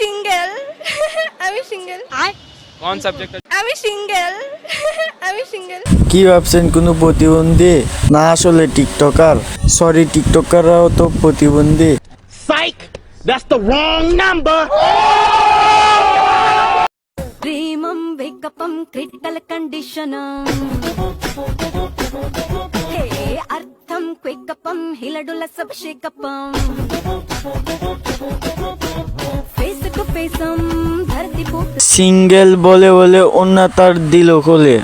Single. আমি single. कौन subject আমি সিঙ্গেল। আমি সিঙ্গেল। কি ভাবছেন কোনো প্রতিবন্ধী? না আসলে টিকটকার। সরি, টিকটকাররাও তো প্রতিবন্ধী। Psych! That's the wrong number! ప్రేమం వేకపం క్రిటికల్ కండిషన్ హే అర్థం క్వికపం హిలడుల సబ్ షేకపం ఫేస్ టు ఫేసం ధర్తి పూ সিঙ্গেল বলে বলে অন্য তার দিল খোলে।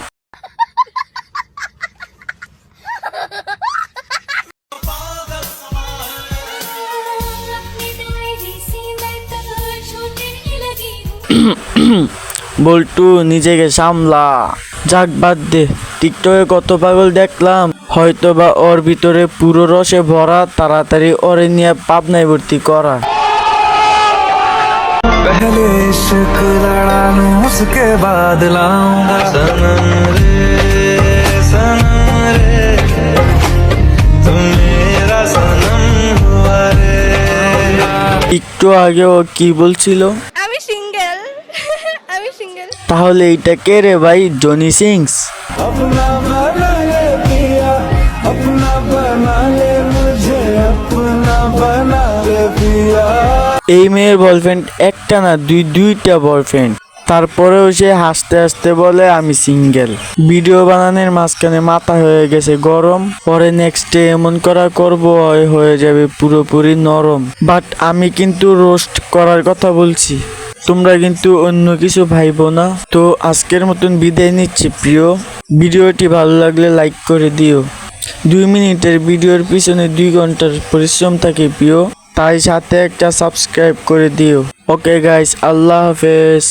বল্টু নিজেকে সামলা। যাক বাদ দে, টিকটকে কত পাগল দেখলাম, হয়তো বা ওর ভিতরে পুরো রসে ভরা, তাড়াতাড়ি ওরে নিয়ে পাবনায় ভর্তি করা। पहले इश्क लड़ा लूं उसके बाद लाऊंगा सनम रे तू मेरा सनम हुआ रे। একটু আগে ও কি বলছিল? আমি সিঙ্গেল। আমি সিঙ্গেল। তাহলে এইটা কে রে ভাই? Johnny sings. अपना बना ले पिया अपना बना ले मुझे अपना बना ले पिया। এই মেয়ের বয়ফ্রেন্ড একটা না দুইটা বয়ফ্রেন্ড, তারপরেও সে হাসতে হাসতে বলে আমি সিঙ্গেল। ভিডিও বানানোর মাঝখানে মাথা হয়ে গেছে গরম, পরে নেক্সট ডে এমন করা করব হয়ে যাবে পুরোপুরি নরম। বাট আমি কিন্তু রোস্ট করার কথা বলছি, তোমরা কিন্তু অন্য কিছু ভাইবো না। তো আজকের মতন বিদায় নিচ্ছি প্রিয়। ভিডিওটি ভালো লাগলে লাইক করে দিও। 2 মিনিটের ভিডিওর পিছনে 2 ঘন্টার পরিশ্রম থাকে প্রিয়, তাই সাথে একটা সাবস্ক্রাইব করে দিও। ওকে গাইস, আল্লাহ হাফেজ।